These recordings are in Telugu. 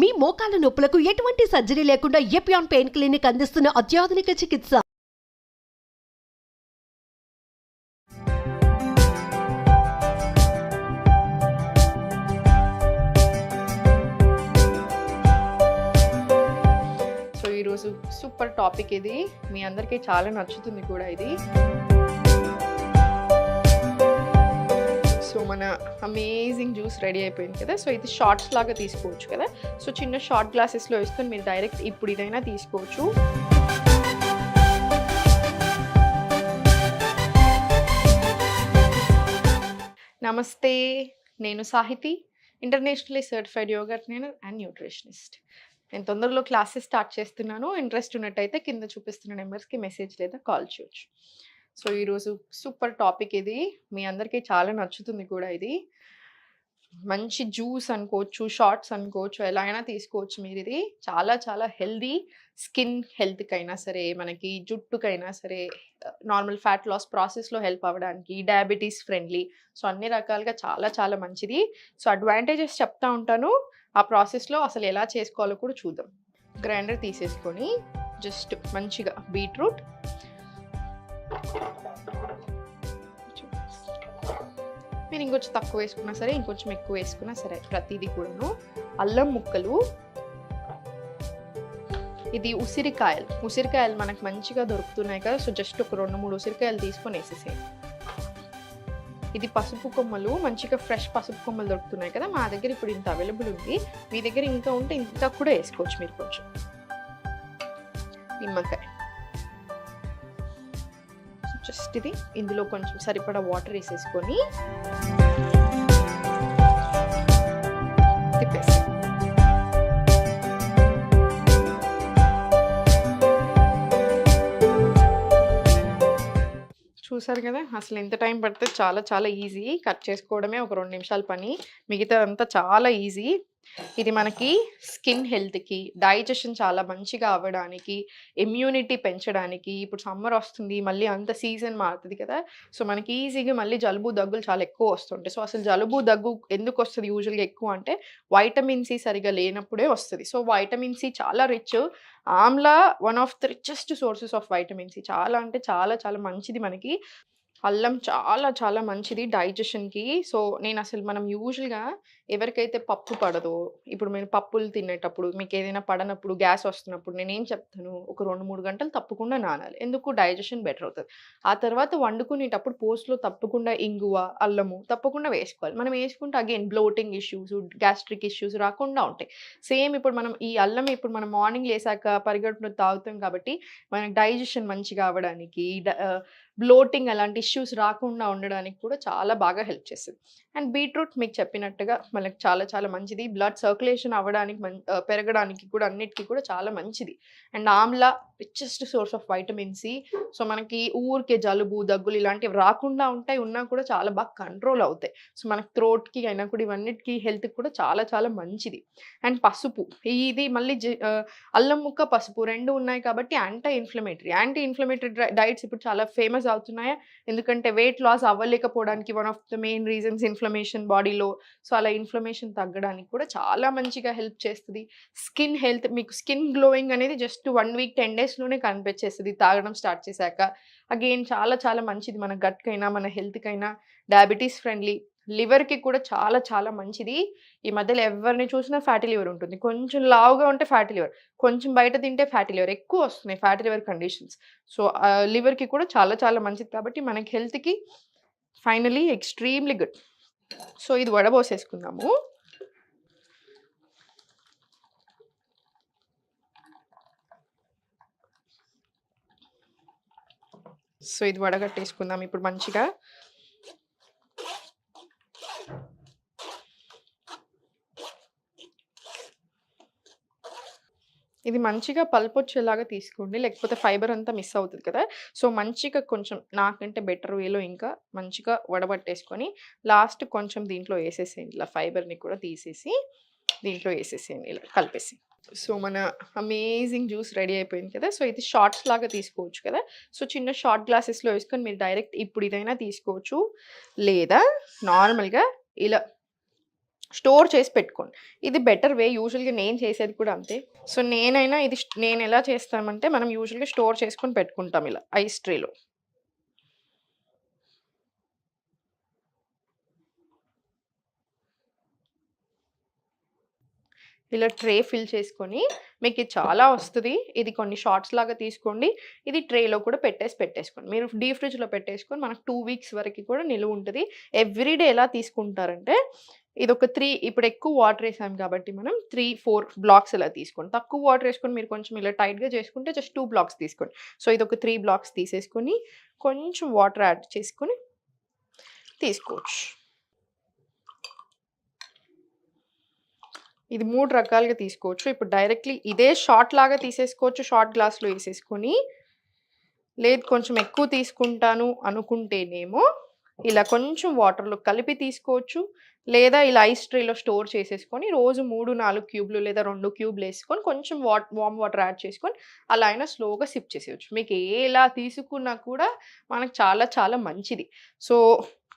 మీ మోకాల నొప్పులకు ఎటువంటి సర్జరీ లేకుండా ఎపియాన్ పెయిన్ క్లినిక్ అందిస్తున్న అత్యాధునిక చికిత్స. సో ఈరోజు సూపర్ టాపిక్ ఇది, మీ అందరికీ చాలా నచ్చుతుంది కూడా ఇది. సో మన అమేజింగ్ జ్యూస్ రెడీ అయిపోయింది కదా. సో ఇది షార్ట్స్ లాగా తీసుకోవచ్చు కదా. సో చిన్న షార్ట్ గ్లాసెస్లో వేసుకొని మీరు డైరెక్ట్ ఇప్పుడు ఇదైనా తీసుకోవచ్చు. నమస్తే, నేను Sahithi, internationally certified yoga trainer and nutritionist. నేను తొందరలో క్లాసెస్ స్టార్ట్ చేస్తున్నాను. ఇంట్రెస్ట్ ఉన్నట్టయితే కింద చూపిస్తున్న నెంబర్స్కి మెసేజ్ లేదా కాల్ చేయొచ్చు. సో ఈరోజు సూపర్ టాపిక్ ఇది, మీ అందరికీ చాలా నచ్చుతుంది కూడా ఇది. మంచి జ్యూస్ అనుకోవచ్చు, షార్ట్స్ అనుకోవచ్చు, ఎలా అయినా తీసుకోవచ్చు మీరు. ఇది చాలా చాలా హెల్దీ, స్కిన్ హెల్త్కైనా సరే, మనకి జుట్టుకైనా సరే, నార్మల్ ఫ్యాట్ లాస్ ప్రాసెస్లో హెల్ప్ అవ్వడానికి, డయాబెటీస్ ఫ్రెండ్లీ, సో అన్ని రకాలుగా చాలా చాలా మంచిది. సో అడ్వాంటేజెస్ చెప్తా ఉంటాను, ఆ ప్రాసెస్లో అసలు ఎలా చేసుకోవాలో కూడా చూద్దాం. గ్రైండర్ తీసేసుకొని జస్ట్ మంచిగా బీట్రూట్, మీరు ఇంకొంచెం తక్కువ వేసుకున్నా సరే, ఇంకొంచెం ఎక్కువ వేసుకున్నా సరే, ప్రతిదీ కూడాను. అల్లం ముక్కలు, ఇది ఉసిరికాయలు మనకు మంచిగా దొరుకుతున్నాయి కదా. సో జస్ట్ ఒక 2-3 ఉసిరికాయలు తీసుకొని వేసేసేయండి. ఇది పసుపు కొమ్మలు, మంచిగా ఫ్రెష్ పసుపు కొమ్మలు దొరుకుతున్నాయి కదా. మా దగ్గర ఇప్పుడు ఇంత అవైలబుల్ ఉంది, మీ దగ్గర ఇంకా ఉంటే ఇంకా కూడా వేసుకోవచ్చు మీరు. కొంచెం నిమ్మకాయ, జస్ట్ ఇది ఇందులో కొంచెం సరిపడా వాటర్ వేసేసుకొని తిప్పేసి, చూసారు కదా. అసలు ఎంత టైం పడితే చాలా చాలా ఈజీ. కట్ చేసుకోవడమే ఒక 2 నిమిషాల పని, మిగతా అంతా చాలా ఈజీ. ఇది మనకి స్కిన్ హెల్త్కి, డైజెషన్ చాలా మంచిగా అవ్వడానికి, ఇమ్యూనిటీ పెంచడానికి. ఇప్పుడు సమ్మర్ వస్తుంది, మళ్ళీ అంత సీజన్ మారుతుంది కదా. సో మనకి ఈజీగా మళ్ళీ జలుబు దగ్గులు చాలా ఎక్కువ వస్తుంటాయి. సో అసలు జలుబు దగ్గు ఎందుకు వస్తుంది యూజువల్గా ఎక్కువ అంటే, వైటమిన్ సి సరిగా లేనప్పుడే వస్తుంది. సో వైటమిన్ సి చాలా rich. Amla one of the richest sources of vitamin C. చాలా అంటే చాలా చాలా మంచిది మనకి. అల్లం చాలా చాలా మంచిది డైజెషన్కి. సో నేను అసలు మనం యూజువల్గా ఎవరికైతే పప్పు పడదో, ఇప్పుడు మీరు పప్పులు తినేటప్పుడు మీకు ఏదైనా పడనప్పుడు, గ్యాస్ వస్తున్నప్పుడు నేనేం చెప్తాను, ఒక 2-3 గంటలు తప్పకుండా నానాలి. ఎందుకు? డైజెషన్ బెటర్ అవుతుంది. ఆ తర్వాత వండుకునేటప్పుడు పోస్ట్లో తప్పకుండా ఇంగువ, అల్లము తప్పకుండా వేసుకోవాలి. మనం వేసుకుంటే again bloating issues, gastric issues రాకుండా ఉంటాయి. సేమ్ ఇప్పుడు మనం ఈ అల్లం ఇప్పుడు మనం మార్నింగ్ లేసాక పరిగెడుపున తాగుతాం కాబట్టి మనకి డైజెషన్ మంచిగా అవ్వడానికి, బ్లోటింగ్ అలాంటి ఇష్యూస్ రాకుండా ఉండడానికి కూడా చాలా బాగా హెల్ప్ చేస్తుంది. అండ్ బీట్రూట్ మీకు చెప్పినట్టుగా మనకి చాలా చాలా మంచిది. బ్లడ్ సర్క్యులేషన్ అవ్వడానికి, పెరగడానికి కూడా, అన్నిటికీ కూడా చాలా మంచిది. And amla richest source of vitamin C. So మనకి ఊరికే జలుబు దగ్గులు ఇలాంటివి రాకుండా ఉంటాయి, ఉన్నా కూడా చాలా బాగా కంట్రోల్ అవుతాయి. సో మనకి థ్రోట్కి అయినా కూడా ఇవన్నిటికీ హెల్త్కి కూడా చాలా చాలా మంచిది. అండ్ పసుపు, ఇది మళ్ళీ అల్లం ముక్క, పసుపు 2 ఉన్నాయి కాబట్టి యాంటీ ఇన్ఫ్లమేటరీ డైట్స్ ఇప్పుడు చాలా ఫేమస్ అవుతున్నాయా, ఎందుకంటే వెయిట్ లాస్ అవ్వలేకపోవడానికి one of the main reasons inflammation బాడీలో. సో అలా ఇన్ఫ్లమేషన్ తగ్గడానికి కూడా చాలా మంచిగా హెల్ప్ చేస్తుంది. స్కిన్ హెల్త్, మీకు స్కిన్ గ్లోయింగ్ అనేది జస్ట్ 1 వీక్ 10 డేస్లోనే కనిపించేస్తుంది తాగడం స్టార్ట్ చేశాక. అగైన్ చాలా చాలా మంచిది మన గట్కైనా, మన హెల్త్కైనా. డయాబెటీస్ ఫ్రెండ్లీ, లివర్కి కూడా చాలా చాలా మంచిది. ఈ మధ్యలో ఎవరిని చూసినా ఫ్యాటీ లివర్ ఉంటుంది. కొంచెం లావుగా ఉంటే ఫ్యాటీ లివర్, కొంచెం బయట తింటే ఫ్యాటీ లివర్, ఎక్కువ వస్తున్నాయి ఫ్యాటీ లివర్ కండిషన్స్. సో లివర్కి కూడా చాలా చాలా మంచిది కాబట్టి మనకి హెల్త్కి ఫైనలీ ఎక్స్ట్రీమ్లీ గుడ్. సో ఇది వడబోసేసుకుందాము. సో ఇది వడగట్టేసుకుందాం ఇప్పుడు మంచిగా. ఇది మంచిగా పల్పొచ్చేలాగా తీసుకోండి, లేకపోతే ఫైబర్ అంతా మిస్ అవుతుంది కదా. సో మంచిగా కొంచెం నాకంటే బెటర్ వేలో ఇంకా మంచిగా వడబట్టేసుకొని లాస్ట్ కొంచెం దీంట్లో వేసేసేయండి. ఇలా ఫైబర్ని కూడా తీసేసి దీంట్లో వేసేసేయండి, ఇలా కలిపేసి. సో మన అమేజింగ్ జ్యూస్ రెడీ అయిపోయింది కదా. సో ఇది షార్ట్స్ లాగా తీసుకోవచ్చు కదా. సో చిన్న షార్ట్ గ్లాసెస్లో వేసుకొని మీరు డైరెక్ట్ ఇప్పుడు ఇదైనా తీసుకోవచ్చు, లేదా నార్మల్గా ఇలా స్టోర్ చేసి పెట్టుకోండి. ఇది బెటర్ వే. యూజువల్‌గా నేను చేసేది కూడా అంతే. సో, నేను ఎలా చేస్తామంటే మనం యూజువల్‌గా స్టోర్ చేసుకొని పెట్టుకుంటాం ఇలా ఐస్ ట్రేలో. ఇలా ట్రే ఫిల్ చేసుకొని మీకిది చాలా వస్తది. ఇది కొన్ని షార్ట్స్ లాగా తీసుకోండి. ఇది ట్రేలో కూడా పెట్టేసుకోండి. మీరు డీప్ ఫ్రిడ్జ్‌లో పెట్టేసుకొని మనకు 2 వీక్స్ వరకి కూడా నిలువుంటది. ఎవ్రీ డే ఎలా తీసుకుంటారంటే ఇదొక 3 ఇప్పుడు ఎక్కువ వాటర్ ఏసాం కాబట్టి మనం 3, 4 బ్లాక్స్ ఇలా తీసుకోండి. తక్కువ వాటర్ ఏసుకొని మీరు కొంచెం ఇలా టైట్‌గా చేసుకుంటే జస్ట్ 2 బ్లాక్స్ తీసుకోండి. సో, ఇదొక 3 బ్లాక్స్ తీసేసుకొని కొంచెం వాటర్ యాడ్ చేసుకొని తీసుకోవచ్చు. ఇది 3 రకాలుగా తీసుకోవచ్చు. ఇప్పుడు డైరెక్ట్‌లీ ఇదే షాట్ లాగా తీసేసుకోవచ్చు. షాట్ గ్లాస్‌లో ఏసేసుకొని, లేదు కొంచెం ఎక్కువ తీసుకుంటాను అనుకుంటేనేమో, ఇలా కొంచెం వాటర్‌లో కలిపి తీసుకోవచ్చు. లేదా ఇలా ఐస్ ట్రేలో స్టోర్ చేసేసుకొని, రోజు 3, 4 క్యూబ్‌లు లేదా 2 క్యూబ్‌లేసుకొని కొంచెం వార్మ్ వాటర్ యాడ్ చేసుకొని, అలా అయినా స్లోగా సిప్ చేసేయొచ్చు. మీకు ఎలా తీసుకున్నా కూడా మనకు చాలా చాలా మంచిది. సో,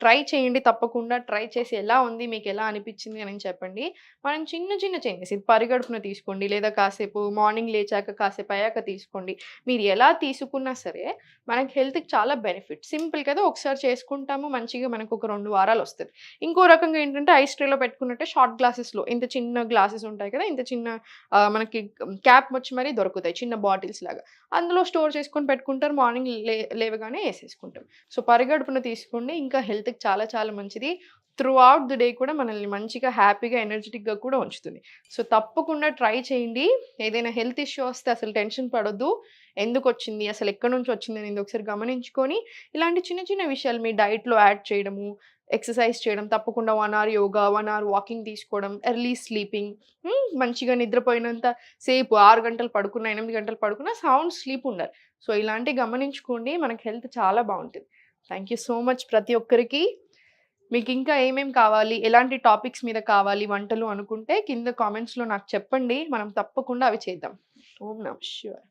ట్రై చేయండి తప్పకుండా. ట్రై చేసి ఎలా ఉంది? మీకెలా అనిపిచ్చింది అని చెప్పండి. మనం చిన్న చిన్న చేంజెస్ ఇది పరిగడుపున తీసుకోండి. లేదా కాసేపు మార్నింగ్ లేచాక కాసేపు అయ్యాక తీసుకోండి. మీరు ఎలా తీసుకున్నా సరే మనకి హెల్త్‌కి చాలా బెనిఫిట్. సింపుల్ కదా! ఒకసారి చేసుకుంటాము మంచిగా మనకొక 2 వారాలొస్తది. ఇంకో రకంగా ఏంటంటే ఐస్ ట్రేలో పెట్టుకున్నట్టే షార్ట్ గ్లాసెస్‌లో ఇంత చిన్న గ్లాసెస్ ఉంటాయి కదా! ఇంత చిన్న మనకి క్యాప్ వచ్చి మరీ దొరుకుతాయి. చిన్న బాటిల్స్ లాగా. అందులో స్టోర్ చేసుకొని పెట్టుకుంటారు. మార్నింగ్ లేవగానే ఏసేసుకుంటాం. సో, పరిగడుపున తీసుకోండి. ఇంకా హెల్త్‌కి చాలా చాలా మంచిది. త్రూ ఔట్ ది డే కూడా మనల్ని మంచిగా హ్యాపీగా, ఎనర్జిటిక్‌గా కూడా ఉంచుతుంది. సో, తప్పకుండా ట్రై చేయండి. ఏదైనా హెల్త్ ఇష్యూ వస్తే అసలు టెన్షన్ పడొద్దు. ఎందుకొచ్చింది? అసలు ఎక్కడి నుంచి వచ్చిందనేది ఒకసారి గమనించుకొని, ఇలాంటి చిన్న చిన్న విషయాలు మీ డైట్‌లో యాడ్ చేయడము, ఎక్సర్సైజ్ చేయడం, తప్పకుండా 1 అవర్ యోగా, 1 అవర్ వాకింగ్ తీసుకోవడం, ఎర్లీ స్లీపింగ్ మంచిగా నిద్రపోయినంత సేపు 6 గంటలు పడుకున్నా, 8 గంటలు పడుకున్నా సౌండ్ స్లీప్ ఉండాలి. సో, ఇలాంటివి గమనించుకోండి. మనకి హెల్త్ చాలా బావుంటది. థాంక్ యూ సో మచ్ ప్రతి ఒక్కరికి. మీకింకా కావాలి? ఎలాంటి టాపిక్స్ మీద కావాలి వంటలు అనుకుంటే కింద కామెంట్స్‌లో నాకు చెప్పండి. మనం తప్పకుండా అవి చేద్దాం. ఓం నమః శివాయ.